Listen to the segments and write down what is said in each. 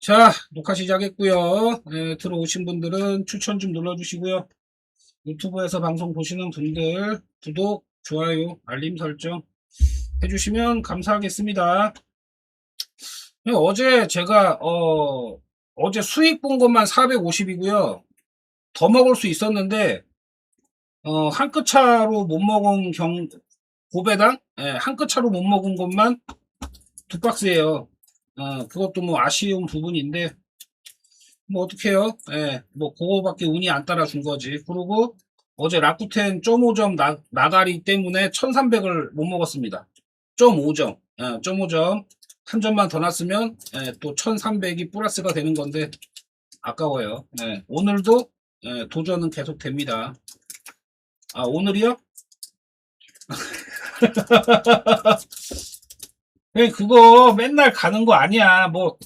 자, 녹화 시작했고요. 네, 들어오신 분들은 추천 좀 눌러주시고요. 유튜브에서 방송 보시는 분들 구독, 좋아요, 알림 설정 해주시면 감사하겠습니다. 어제 제가 어제 수익 본 것만 450이고요. 더 먹을 수 있었는데 한 끗 차로 못 먹은 고배당 한 끗 차로 못 먹은 것만 두 박스예요. 그것도 뭐 아쉬운 부분인데 뭐 어떡해요? 예, 뭐 그거밖에 운이 안 따라준 거지. 그리고 어제 라쿠텐 0.5점 나가리 때문에 1300을 못 먹었습니다. 0.5점. 예, 0.5점. 한 점만 더 났으면 또 1300이 플러스가 되는 건데 아까워요. 예, 오늘도 도전은 계속 됩니다. 아, 오늘이요? 그거 맨날 가는 거 아니야. 뭐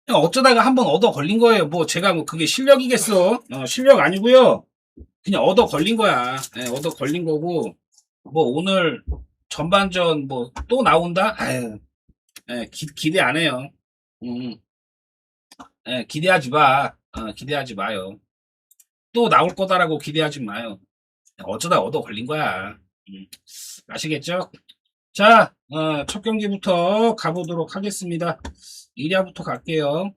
그냥 어쩌다가 한번 얻어 걸린 거예요. 뭐 제가 뭐 그게 실력이겠어? 실력 아니고요. 그냥 얻어 걸린 거야. 얻어 걸린 거고, 뭐 오늘 전반전 뭐 또 나온다? 아유, 기대 안 해요. 음, 기대하지 마. 기대하지 마요. 또 나올 거다라고 기대하지 마요. 어쩌다 얻어 걸린 거야. 아시겠죠? 자, 첫 경기부터 가보도록 하겠습니다. 1야부터 갈게요.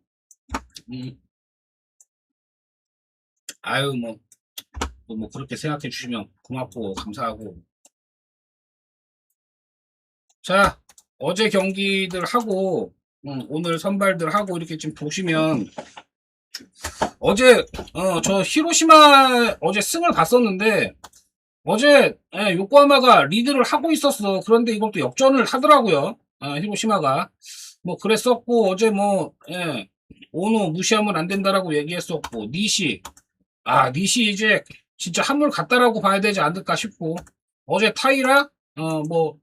아유, 뭐 그렇게 생각해 주시면 고맙고 감사하고. 자, 어제 경기들 하고, 오늘 선발들 하고 이렇게 좀 보시면, 어제, 저 히로시마 어제 승을 봤었는데, 어제, 요코하마가 리드를 하고 있었어. 그런데 이걸 또 역전을 하더라고요. 히로시마가. 뭐, 그랬었고, 어제 뭐, 오노 무시하면 안 된다라고 얘기했었고, 니시 이제 진짜 한물 갔다라고 봐야 되지 않을까 싶고, 어제 타이라, 뭐,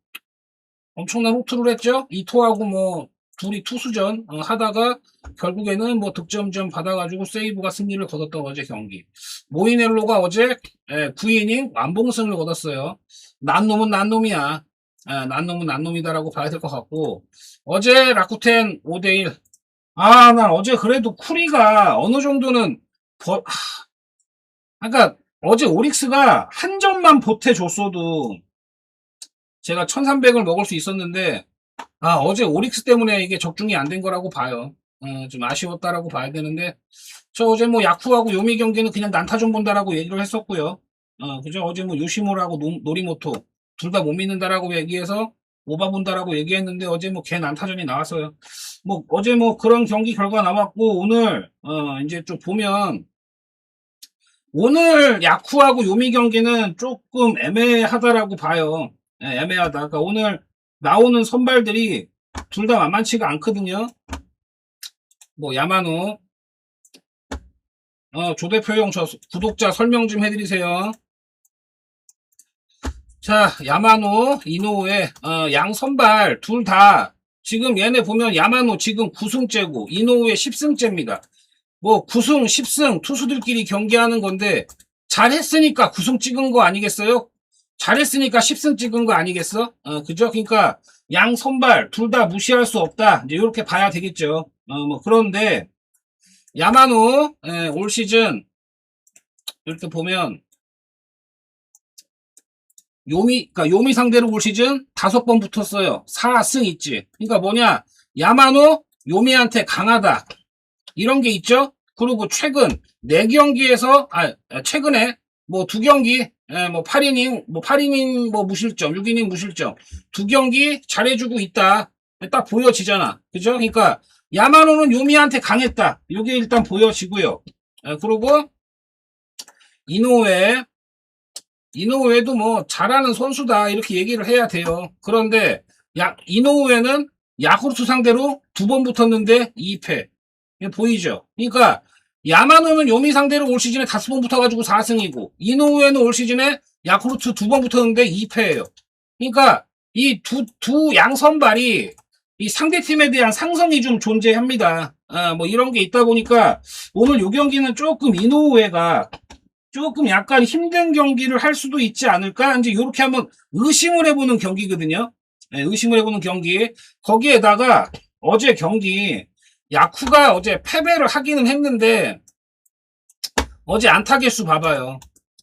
엄청난 호투를 했죠. 이토하고 뭐 둘이 투수전 하다가 결국에는 뭐 득점점 받아가지고 세이브가 승리를 거뒀던 어제 경기. 모이넬로가 어제 9이닝 완봉승을 거뒀어요. 난 놈은 난 놈이야. 난 놈은 난 놈이다라고 봐야 될 것 같고, 어제 라쿠텐 5대1. 난 어제 그래도 쿠리가 어느 정도는 그러니까 어제 오릭스가 한 점만 보태줬어도 제가 1300을 먹을 수 있었는데, 어제 오릭스 때문에 이게 적중이 안 된 거라고 봐요. 좀 아쉬웠다라고 봐야 되는데, 저 어제 뭐 야쿠하고 요미 경기는 그냥 난타 좀 본다라고 얘기를 했었고요. 그죠? 어제 뭐 요시모라고 노리모토 둘 다 못 믿는다라고 얘기해서 오바 본다라고 얘기했는데, 어제 뭐 걔 난타전이 나왔어요. 뭐 어제 뭐 그런 경기 결과 나왔고, 오늘 이제 좀 보면 오늘 야쿠하고 요미 경기는 조금 애매하다라고 봐요. 애매하다. 그러니까 오늘 나오는 선발들이 둘 다 만만치가 않거든요. 뭐 야마노, 조대표 형 저 구독자 설명 좀 해드리세요. 자, 야마노, 이노우의 양 선발 둘 다 지금 얘네 보면 야마노 지금 9승째고 이노우의 10승째입니다. 뭐 9승, 10승 투수들끼리 경기하는 건데 잘했으니까 9승 찍은 거 아니겠어요? 잘했으니까 10승 찍은 거 아니겠어? 그죠? 그러니까 양 선발 둘 다 무시할 수 없다. 이제 이렇게 봐야 되겠죠. 뭐 그런데 야마노 올 시즌 이렇게 보면 그러니까 요미 상대로 올 시즌 5번 붙었어요. 4승 있지. 그러니까 뭐냐? 야마노 요미한테 강하다. 이런 게 있죠. 그리고 최근 4경기에서 최근에 뭐 2경기 뭐 8이닝 뭐 무실점, 6이닝 무실점 2경기 잘해주고 있다. 딱 보여지잖아. 그죠? 그러니까 야마노는 요미한테 강했다. 이게 일단 보여지고요. 그리고 이노우에 이노우에도 뭐 잘하는 선수다 이렇게 얘기를 해야 돼요. 그런데 이노우에는 야쿠르트 상대로 2번 붙었는데 2패. 보이죠? 그러니까 야마노는 요미 상대로 올 시즌에 5번 붙어가지고 4승이고, 이노우에는 올 시즌에 야쿠르트 2번 붙었는데 2패예요. 그러니까 이 두 양선발이 이 상대팀에 대한 상성이 좀 존재합니다. 뭐 이런 게 있다 보니까 오늘 요 경기는 조금 이노우에가 조금 약간 힘든 경기를 할 수도 있지 않을까? 이제 이렇게 한번 의심을 해보는 경기거든요. 의심을 해보는 경기. 거기에다가 어제 경기 야쿠가 어제 패배를 하기는 했는데 어제 안타 개수 봐봐요.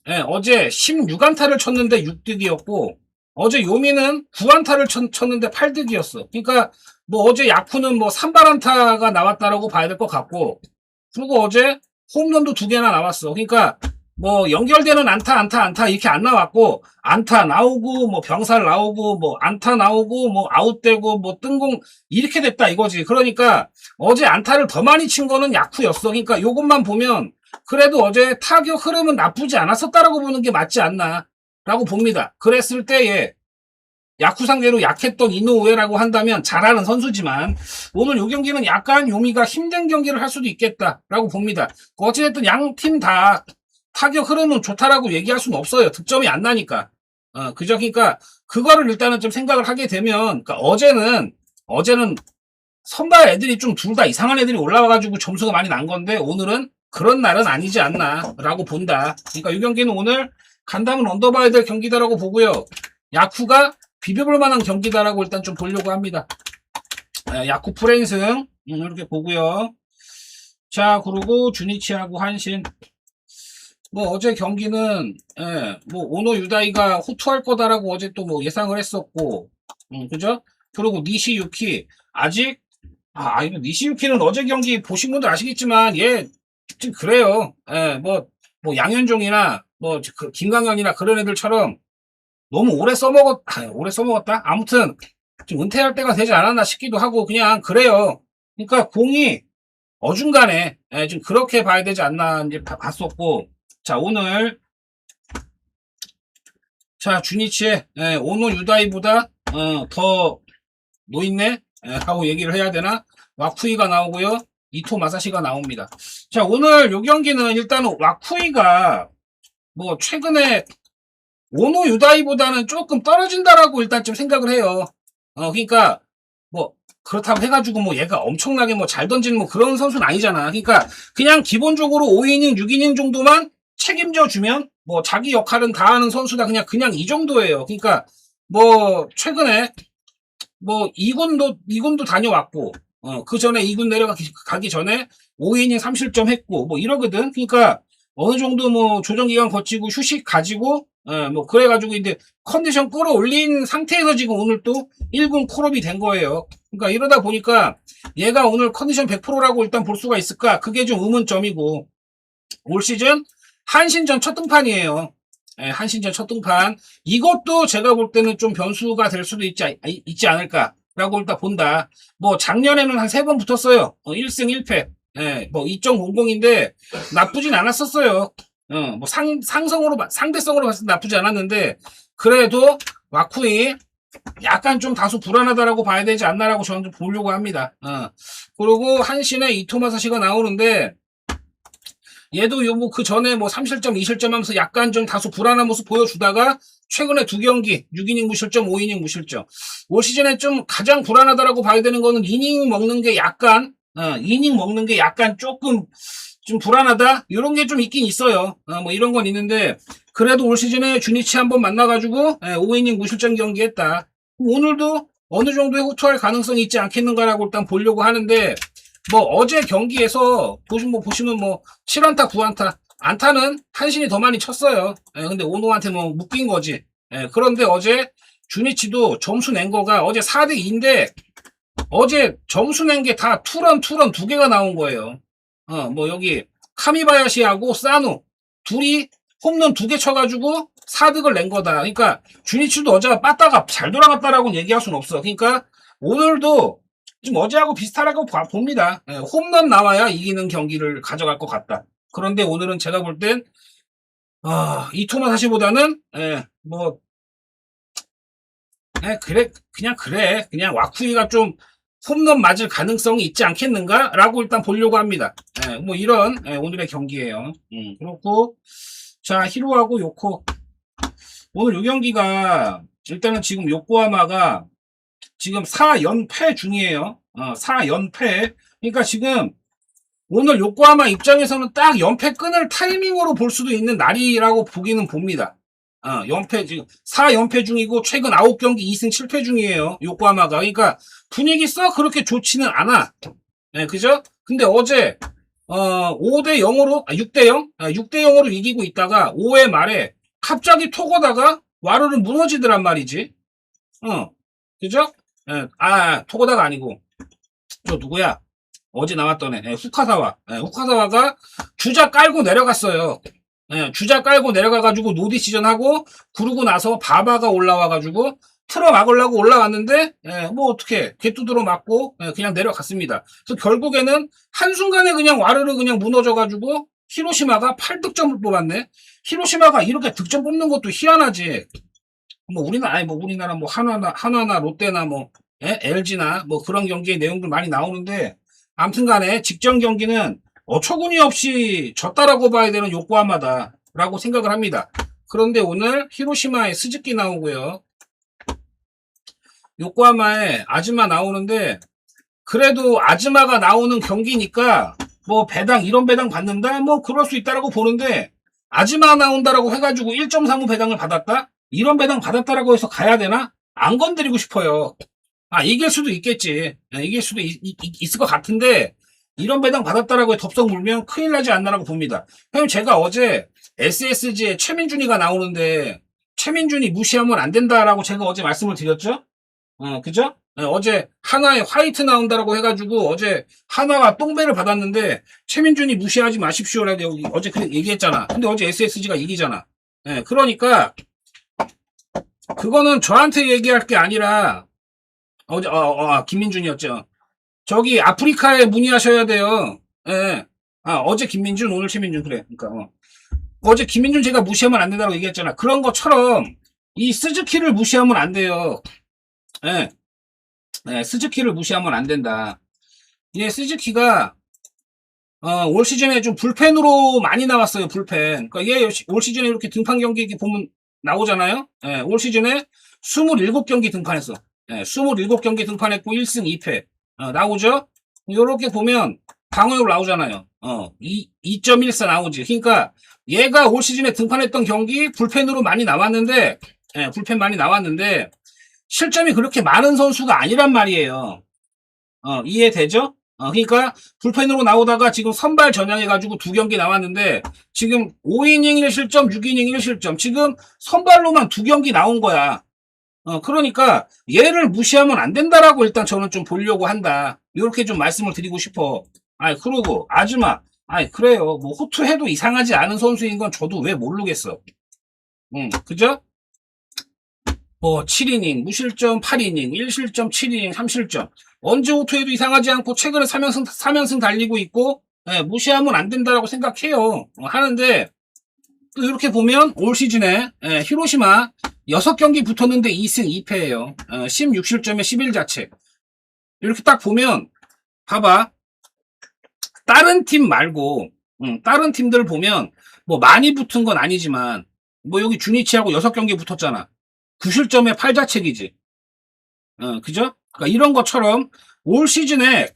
예, 어제 16안타를 쳤는데 6득이었고 어제 요미는 9안타를 쳤는데 8득이었어. 그러니까 뭐 어제 야쿠는 뭐 산발안타가 나왔다라고 봐야 될 것 같고 그리고 어제 홈런도 2개나 나왔어. 그러니까 뭐 연결되는 안타 이렇게 안 나왔고 안타 나오고 뭐 병살 나오고 뭐 안타 나오고 뭐 아웃되고 뭐 뜬공 이렇게 됐다 이거지. 그러니까 어제 안타를 더 많이 친 거는 야쿠였어. 그러니까 요것만 보면 그래도 어제 타격 흐름은 나쁘지 않았었다라고 보는 게 맞지 않나 라고 봅니다. 그랬을 때에 야쿠 상대로 약했던 이노우에라고 한다면 잘하는 선수지만 오늘 이 경기는 약간 요미가 힘든 경기를 할 수도 있겠다라고 봅니다. 어찌됐든 양 팀 다 타격 흐름은 좋다라고 얘기할 수는 없어요. 득점이 안 나니까. 그죠? 그러니까 그거를 일단은 좀 생각을 하게 되면 그러니까 어제는 선발 애들이 좀 둘 다 이상한 애들이 올라와가지고 점수가 많이 난 건데 오늘은 그런 날은 아니지 않나라고 본다. 그러니까 이 경기는 오늘 간담은 언더봐야 될 경기다라고 보고요. 야쿠가 비벼볼 만한 경기다라고 일단 좀 보려고 합니다. 야쿠 프랜승 이렇게 보고요. 자 그리고 주니치하고 한신 뭐 어제 경기는 뭐 오노 유다이가 호투할 거다라고 어제 또 뭐 예상을 했었고 그죠? 그리고 니시유키 아직 이거 니시유키는 어제 경기 보신 분들 아시겠지만 얘 좀 그래요. 뭐 양현종이나 뭐 김강현이나 그런 애들처럼 너무 오래 써먹었다? 아무튼 좀 은퇴할 때가 되지 않았나 싶기도 하고 그냥 그래요. 그러니까 공이 어중간해. 좀 그렇게 봐야 되지 않나 이제 봤었고 자 오늘 자 주니치의 오노 유다이보다 더 노있네 하고 얘기를 해야 되나? 와쿠이가 나오고요. 이토 마사시가 나옵니다. 자 오늘 요 경기는 일단은 와쿠이가 뭐 최근에 오노 유다이보다는 조금 떨어진다라고 일단 좀 생각을 해요. 그러니까 뭐 그렇다고 해가지고 뭐 얘가 엄청나게 뭐 잘 던지는 뭐 그런 선수는 아니잖아. 그러니까 그냥 기본적으로 5이닝, 6이닝 정도만 책임져 주면 뭐 자기 역할은 다 하는 선수다. 그냥 이 정도예요. 그러니까 뭐 최근에 뭐 2군도 다녀왔고 그 전에 2군 내려가기 전에 5이닝 3실점 했고 뭐 이러거든. 그러니까 어느 정도 뭐 조정 기간 거치고 휴식 가지고 뭐 그래가지고 이제 컨디션 끌어올린 상태에서 지금 오늘 또 1군 콜업이 된 거예요. 그러니까 이러다 보니까 얘가 오늘 컨디션 100%라고 일단 볼 수가 있을까? 그게 좀 의문점이고 올 시즌 한신전 첫 등판이에요. 한신전 첫 등판. 이것도 제가 볼 때는 좀 변수가 될 수도 있지 않을까라고 일단 본다. 뭐 작년에는 한 3번 붙었어요. 1승 1패. 뭐 2.00인데 나쁘진 않았었어요. 뭐 상대성으로 봤을 때 나쁘지 않았는데 그래도 와쿠이 약간 좀 다소 불안하다라고 봐야 되지 않나라고 저는 좀 보려고 합니다. 그리고 한신의 이토마사시가 나오는데 얘도 뭐 그 전에 뭐 3실점, 2실점 하면서 약간 좀 다소 불안한 모습 보여주다가 최근에 2경기 6이닝 무실점, 5이닝 무실점. 올 시즌에 좀 가장 불안하다라고 봐야 되는 거는 이닝 먹는 게 약간 조금 좀 불안하다? 이런 게 좀 있긴 있어요. 뭐 이런 건 있는데 그래도 올 시즌에 주니치 한번 만나가지고 5이닝 무실점 경기 했다. 오늘도 어느 정도의 호투할 가능성이 있지 않겠는가라고 일단 보려고 하는데 뭐 어제 경기에서 보시면 뭐 7안타 9안타 안타는 한신이 더 많이 쳤어요. 근데 오노한테 뭐 묶인 거지. 그런데 어제 주니치도 점수 낸 거가 어제 4대2인데 어제 점수 낸 게 다 투런 2개가 나온 거예요. 뭐 여기 카미바야시하고 사누 둘이 홈런 2개 쳐가지고 4득을 낸 거다. 그러니까 주니치도 어제가 빠따가 잘 돌아갔다라고 얘기할 수는 없어. 그러니까 오늘도 지금 어제하고 비슷하다고 봅니다. 홈런 나와야 이기는 경기를 가져갈 것 같다. 그런데 오늘은 제가 볼 땐 이토마 사시보다는 뭐 그냥 와쿠이가 좀 홈런 맞을 가능성이 있지 않겠는가라고 일단 보려고 합니다. 뭐 이런 오늘의 경기예요. 그렇고 자 히로하고 요코 오늘 요 경기가 일단은 지금 요코하마가 지금 4연패 중이에요. 4연패. 그러니까 지금 오늘 요코하마 입장에서는 딱 연패 끊을 타이밍으로 볼 수도 있는 날이라고 보기는 봅니다. 연패 지금 4연패 중이고 최근 9경기 2승 7패 중이에요. 요코하마가. 그러니까 분위기 썩 그렇게 좋지는 않아. 예, 그죠? 근데 어제 5대 0으로 6대 0? 6대 0으로 이기고 있다가 5회 말에 갑자기 토고다가 와르르 무너지더란 말이지. 그죠? 예, 토고다가 아니고 저 누구야? 어제 나왔던 애, 후카사와. 후카사와가 주자 깔고 내려갔어요. 주자 깔고 내려가가지고 노 디시전 하고, 그러고 나서 바바가 올라와가지고, 틀어 막으려고 올라왔는데, 뭐 어떻게, 궤두드러 맞고, 그냥 내려갔습니다. 그래서 결국에는 한순간에 그냥 와르르 그냥 무너져가지고, 히로시마가 8득점을 뽑았네? 히로시마가 이렇게 득점 뽑는 것도 희한하지. 뭐 우리나라 뭐 한화나 롯데나 뭐 LG나 뭐 그런 경기의 내용들 많이 나오는데 아무튼 간에 직전 경기는 어처구니 없이 졌다라고 봐야 되는 요코하마다라고 생각을 합니다. 그런데 오늘 히로시마에 스즈키 나오고요. 요코하마에 아즈마 나오는데 그래도 아즈마가 나오는 경기니까 뭐 배당 이런 배당 받는다? 뭐 그럴 수 있다라고 보는데 아즈마 나온다라고 해가지고 1.35 배당을 받았다? 이런 배당 받았다라고 해서 가야 되나? 안 건드리고 싶어요. 이길 수도 있겠지. 이길 수도 있을 것 같은데, 이런 배당 받았다라고 덥석 물면 큰일 나지 않나라고 봅니다. 형님, 제가 어제 SSG에 최민준이가 나오는데, 최민준이 무시하면 안 된다라고 제가 어제 말씀을 드렸죠? 그죠? 어제 하나에 화이트 나온다라고 해가지고, 어제 하나가 똥배를 받았는데, 최민준이 무시하지 마십시오라고 어제 그렇게 얘기했잖아. 근데 어제 SSG가 이기잖아. 그러니까, 그거는 저한테 얘기할 게 아니라, 어제, 김민준이었죠. 저기, 아프리카에 문의하셔야 돼요. 예. 어제 김민준, 오늘 최민준, 그래. 그러니까, 어제 김민준 제가 무시하면 안 된다고 얘기했잖아. 그런 것처럼, 이 스즈키를 무시하면 안 돼요. 예. 스즈키를 무시하면 안 된다. 예, 스즈키가, 올 시즌에 좀 불펜으로 많이 나왔어요, 불펜. 그러니까 얘 올 시즌에 이렇게 등판 경기 이렇게 보면 나오잖아요? 예, 올 시즌에 27경기 등판했어. 27경기 등판했고 1승 2패. 나오죠? 요렇게 보면 방어율 나오잖아요. 2.14 나오지. 그러니까 얘가 올 시즌에 등판했던 경기 불펜으로 많이 나왔는데, 불펜 많이 나왔는데, 실점이 그렇게 많은 선수가 아니란 말이에요. 이해되죠? 그러니까 불펜으로 나오다가 지금 선발 전향해가지고 2경기 나왔는데 지금 5이닝 1실점, 6이닝 1실점. 지금 선발로만 2경기 나온 거야. 그러니까 얘를 무시하면 안 된다라고 일단 저는 좀 보려고 한다. 이렇게 좀 말씀을 드리고 싶어. 그러고 아즈마. 그래요. 뭐 호투해도 이상하지 않은 선수인 건 저도 왜 모르겠어. 그죠? 뭐 7이닝, 무실점 8이닝, 1실점 7이닝, 3실점. 언제 호투해도 이상하지 않고 최근에 3연승 달리고 있고 무시하면 안 된다라고 생각해요. 하는데 또 이렇게 보면 올 시즌에 히로시마 6경기 붙었는데 2승 2패예요. 16실점에 11자책. 이렇게 딱 보면 봐봐. 다른 팀 말고 다른 팀들 보면 뭐 많이 붙은 건 아니지만 뭐 여기 주니치하고 6경기 붙었잖아. 9실점에 8자책이지. 그죠? 그러니까 이런 것처럼 올 시즌에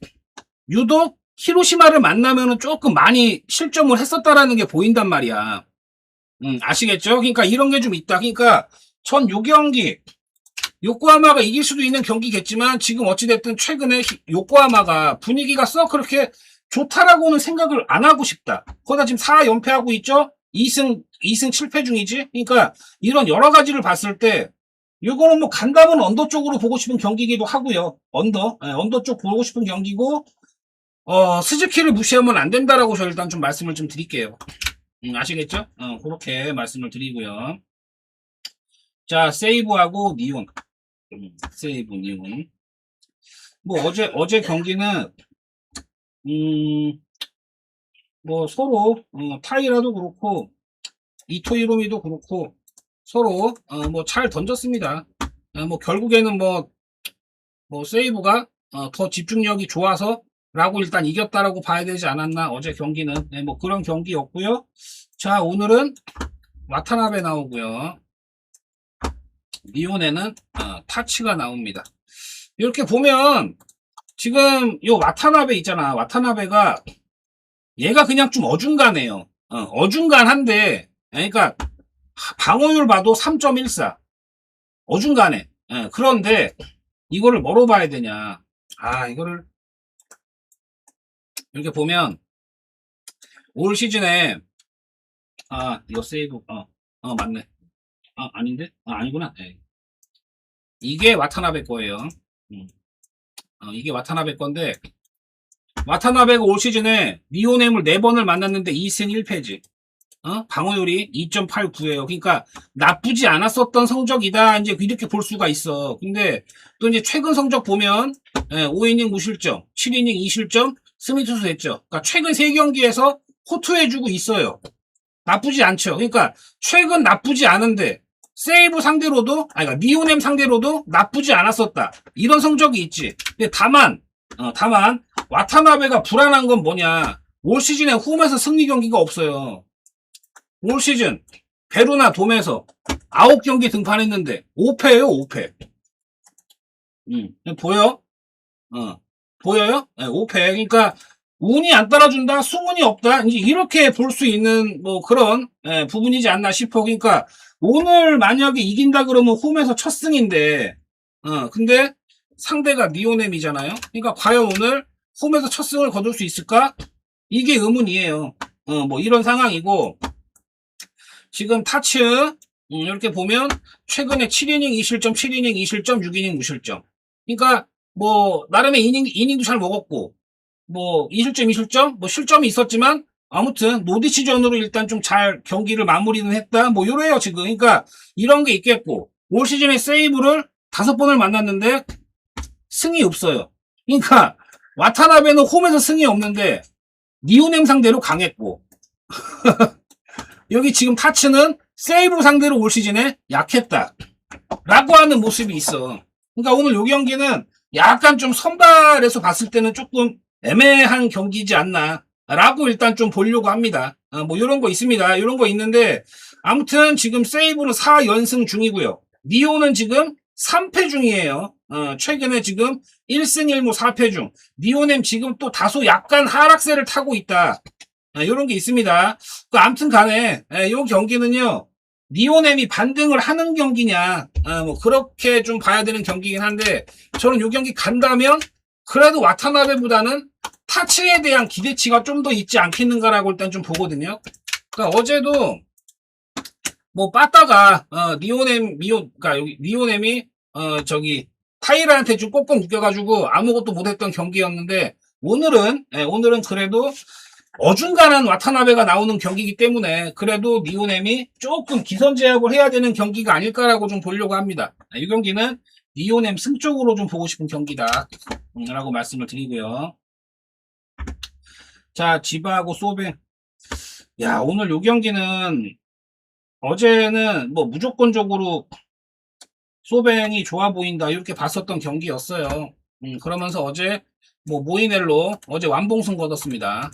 유독 히로시마를 만나면은 조금 많이 실점을 했었다라는 게 보인단 말이야. 아시겠죠? 그러니까 이런 게 좀 있다. 그러니까 전 요경기 요코하마가 이길 수도 있는 경기겠지만 지금 어찌됐든 최근에 요코하마가 분위기가 썩 그렇게 좋다라고는 생각을 안 하고 싶다. 거기다 지금 4연패하고 있죠? 2승 7패 중이지? 그러니까 이런 여러 가지를 봤을 때 이거는 뭐 간담은 언더 쪽으로 보고 싶은 경기이기도 하고요. 언더 쪽 보고 싶은 경기고 스즈키를 무시하면 안 된다라고 저 일단 좀 말씀을 좀 드릴게요. 아시겠죠? 그렇게 말씀을 드리고요. 자, 세이브하고 니온. 세이브, 니온. 뭐 어제 경기는 뭐 서로 타이라도 그렇고 이토 히로미도 그렇고 서로 뭐 잘 던졌습니다. 뭐 결국에는 뭐 세이브가 더 집중력이 좋아서 라고 일단 이겼다라고 봐야 되지 않았나 어제 경기는. 뭐 그런 경기였고요. 자, 오늘은 와타나베 나오고요. 니온에는 타치가 나옵니다. 이렇게 보면 지금 요 와타나베 있잖아. 와타나베가 얘가 그냥 좀 어중간해요. 어중간한데 그러니까 방어율 봐도 3.14 어중간해. 그런데 이거를 뭐로 봐야 되냐. 이거를 이렇게 보면 올 시즌에 이거 세이브 맞네. 아닌데? 아니구나. 네. 이게 와타나베 거예요. 이게 와타나베 건데 와타나베가 올 시즌에 니오넴을 4번을 만났는데 2승 1패지. 방어율이 2.89예요. 그러니까 나쁘지 않았었던 성적이다. 이제 이렇게 볼 수가 있어. 근데 또 이제 최근 성적 보면 5이닝 무실점, 7이닝 2실점, 승리 투수 됐죠. 그러니까 최근 3경기에서 호투해주고 있어요. 나쁘지 않죠. 그러니까 최근 나쁘지 않은데 세이브 상대로도 그러니까 니오넴 상대로도 나쁘지 않았었다. 이런 성적이 있지. 근데 다만 와타나베가 불안한 건 뭐냐? 올 시즌에 홈에서 승리 경기가 없어요. 올 시즌 베루나 돔에서 9경기 등판했는데 5패예요. 5패. 보여? 보여요? 네, 5패. 그러니까 운이 안 따라준다, 수운이 없다. 이제 이렇게 볼 수 있는 뭐 그런 부분이지 않나 싶어. 그러니까 오늘 만약에 이긴다 그러면 홈에서 첫 승인데, 근데 상대가 니오넴이잖아요. 그러니까 과연 오늘 홈에서 첫 승을 거둘 수 있을까? 이게 의문이에요. 뭐 이런 상황이고. 지금 타츠 이렇게 보면 최근에 7이닝 2실점, 7이닝 2실점, 6이닝 무실점. 그러니까 뭐 나름의 이닝도 잘 먹었고 뭐 2실점, 2실점, 뭐 실점이 있었지만 아무튼 노디시전으로 일단 좀 잘 경기를 마무리는 했다. 뭐 요래요 지금. 그러니까 이런 게 있겠고 올 시즌에 세이브를 5번을 만났는데 승이 없어요. 그러니까 와타나베는 홈에서 승이 없는데 니오넴 상대로 강했고 여기 지금 타츠는 세이브 상대로 올 시즌에 약했다 라고 하는 모습이 있어. 그러니까 오늘 요 경기는 약간 좀 선발에서 봤을 때는 조금 애매한 경기지 않나 라고 일단 좀 보려고 합니다. 뭐 요런 거 있습니다. 요런 거 있는데 아무튼 지금 세이브는 4연승 중이고요. 니오는 지금 3패 중이에요. 최근에 지금 1승 1무 4패 중. 니오넴 지금 또 다소 약간 하락세를 타고 있다. 요런 게 있습니다. 아무튼 간에, 요 경기는요, 니오넴이 반등을 하는 경기냐, 뭐, 그렇게 좀 봐야 되는 경기긴 한데, 저는 요 경기 간다면, 그래도 와타나베보다는 타츠에 대한 기대치가 좀 더 있지 않겠는가라고 일단 좀 보거든요. 그러니까 어제도, 뭐, 빠따가, 그러니까 여기, 니오넴이, 타이라한테 좀 꼭꼭 묶여가지고 아무것도 못했던 경기였는데, 오늘은 그래도, 어중간한 와타나베가 나오는 경기이기 때문에 그래도 니오넴이 조금 기선제압을 해야 되는 경기가 아닐까라고 좀 보려고 합니다. 이 경기는 니오넴 승 쪽으로 좀 보고 싶은 경기다 라고 말씀을 드리고요. 자, 지바하고 소뱅. 야, 오늘 요 경기는 어제는 뭐 무조건적으로 소뱅이 좋아 보인다 이렇게 봤었던 경기였어요. 그러면서 어제 뭐 모이넬로 어제 완봉승 거뒀습니다.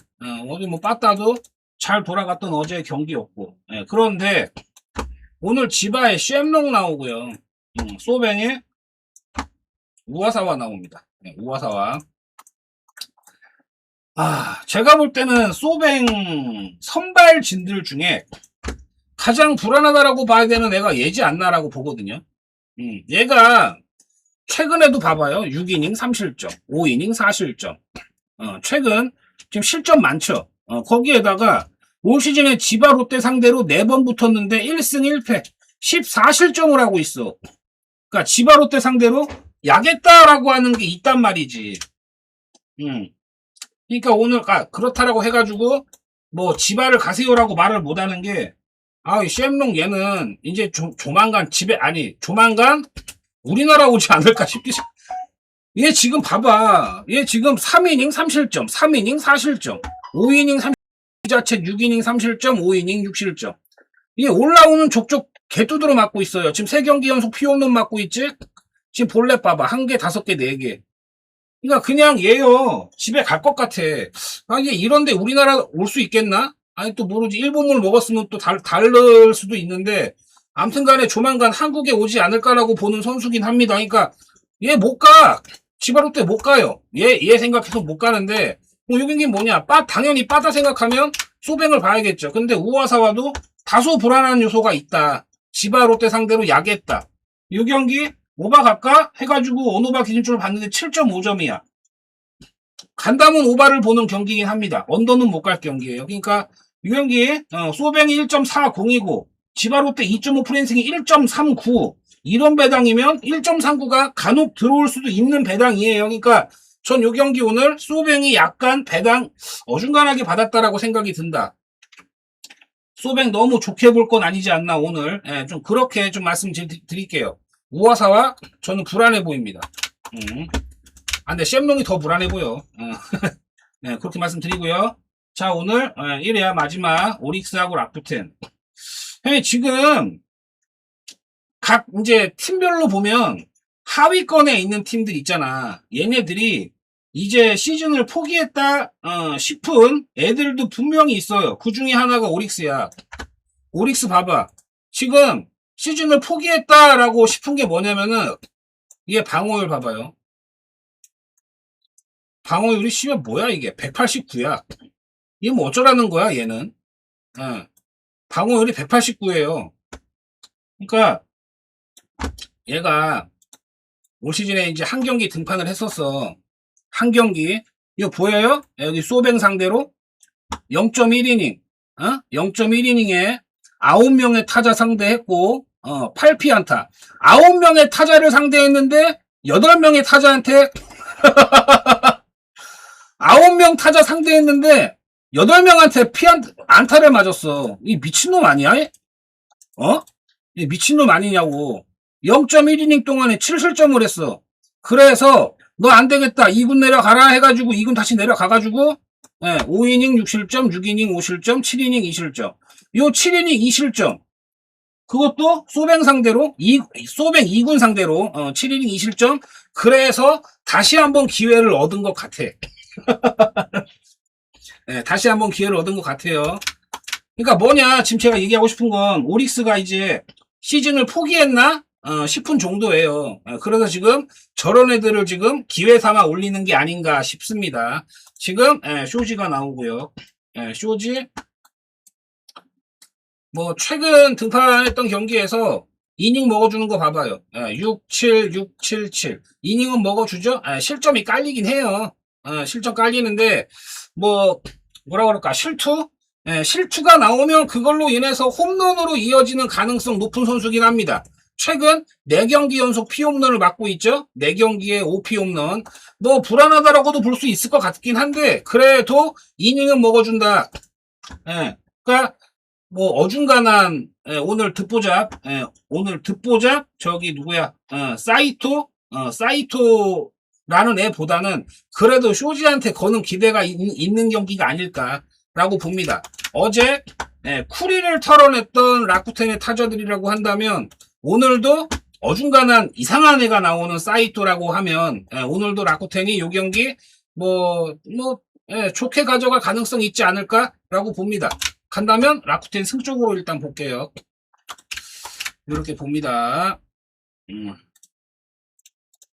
어제 뭐 빠따도 잘 돌아갔던 어제의 경기였고 그런데 오늘 지바에 쉔롱 나오고요. 소뱅에 우와사와 나옵니다. 우와사와. 제가 볼 때는 소뱅 선발진들 중에 가장 불안하다라고 봐야 되는 애가 얘지 않나라고 보거든요. 얘가 최근에도 봐봐요. 6이닝 3실점, 5이닝 4실점. 최근 지금 실점 많죠. 거기에다가 올 시즌에 지바 롯데 상대로 4번 붙었는데 1승 1패, 14실점을 하고 있어. 그러니까 지바 롯데 상대로 약했다라고 하는 게 있단 말이지. 그러니까 오늘 그렇다라고 해가지고 뭐 지바를 가세요라고 말을 못하는 게 쉔롱 얘는 이제 조만간 조만간 우리나라 오지 않을까 싶기. 얘 지금 봐봐. 얘 지금 3이닝 3실점, 3이닝 4실점, 5이닝 3자책 6이닝 3실점, 5이닝 6실점. 얘 올라오는 족족 개뚜드러 맞고 있어요. 지금 3경기 연속 피홈런 맞고 있지? 지금 볼넷 봐봐. 1개, 5개, 4개. 그러니까 그냥 얘요. 집에 갈 것 같아. 얘 이런데 우리나라 올 수 있겠나? 아니 또 모르지. 일본물 먹었으면 또 다를 수도 있는데 아무튼 간에 조만간 한국에 오지 않을까라고 보는 선수긴 합니다. 그러니까 얘 못 가. 지바롯데 못 가요. 얘 생각해서 못 가는데 뭐 이 경기 뭐냐. 당연히 빠다 생각하면 소뱅을 봐야겠죠. 근데 우와사와도 다소 불안한 요소가 있다. 지바롯데 상대로 약했다. 이 경기 오바 갈까? 해가지고 온오바 기준점을 봤는데 7.5점이야. 간다면 오바를 보는 경기이긴 합니다. 언더는 못 갈 경기예요. 그러니까 이 경기 소뱅이 1.40이고 지바롯데 2.5 프랜싱이 1.39 이런 배당이면 1.39가 간혹 들어올 수도 있는 배당이에요. 그러니까 전 요 경기 오늘 소뱅이 약간 배당 어중간하게 받았다라고 생각이 든다. 소뱅 너무 좋게 볼 건 아니지 않나 오늘. 예, 좀 그렇게 좀 말씀드릴게요. 우화사와 저는 불안해 보입니다. 근데 쉔롱이 더 불안해 보여. 네, 그렇게 말씀드리고요. 자, 오늘 1회야 마지막 오릭스하고 라쿠텐. 지금 각 이제 팀별로 보면 하위권에 있는 팀들 있잖아. 얘네들이 이제 시즌을 포기했다 싶은 애들도 분명히 있어요. 그 중에 하나가 오릭스야. 오릭스 봐봐. 지금 시즌을 포기했다라고 싶은 게 뭐냐면은 얘 방어율 봐봐요. 방어율이 씨면 뭐야 이게 189야. 이게 뭐 어쩌라는 거야 얘는. 방어율이 189예요. 그러니까 얘가 올 시즌에 이제 한 경기 등판을 했었어. 한 경기. 이거 보여요? 여기 소뱅 상대로 0.1이닝. 0.1이닝에 9명의 타자 상대했고 8피안타. 9명의 타자를 상대했는데 8명의 타자한테 9명 타자 상대했는데 8명한테 안타를 맞았어. 이 미친놈 아니야? 이 미친놈 아니냐고. 0.1이닝 동안에 7실점을 했어. 그래서 너 안되겠다 2군 내려가라 해가지고 2군 다시 내려가가지고 5이닝 6실점 6이닝 5실점 7이닝 2실점. 요 7이닝 2실점 그것도 소뱅 상대로 소뱅 2군 상대로 7이닝 2실점. 그래서 다시 한번 기회를 얻은 것 같아. 다시 한번 기회를 얻은 것 같아요. 그러니까 뭐냐 지금 제가 얘기하고 싶은 건 오릭스가 이제 시즌을 포기했나 싶은 정도예요. 그래서 지금 저런 애들을 지금 기회 삼아 올리는 게 아닌가 싶습니다. 지금 쇼지가 나오고요. 쇼지 뭐 최근 등판했던 경기에서 이닝 먹어주는 거 봐봐요. 6, 7, 6, 7, 7 이닝은 먹어주죠. 실점이 깔리긴 해요. 실점 깔리는데 뭐라 그럴까 실투가 나오면 그걸로 인해서 홈런으로 이어지는 가능성 높은 선수긴 합니다. 최근 4경기 연속 피홈런을 맞고 있죠. 4경기에 5피홈런. 뭐 불안하다라고도 볼 수 있을 것 같긴 한데 그래도 이닝은 먹어준다. 그러니까 뭐 어중간한 오늘 듣보잡 저기 누구야 사이토라는 애보다는 그래도 쇼지한테 거는 기대가 있는 경기가 아닐까라고 봅니다. 어제 쿠리를 털어냈던 라쿠텐의 타자들이라고 한다면 오늘도 어중간한 이상한 애가 나오는 사이토라고 하면 오늘도 라쿠텐이 요 경기 좋게 가져갈 가능성이 있지 않을까라고 봅니다. 간다면 라쿠텐 승 쪽으로 일단 볼게요. 이렇게 봅니다.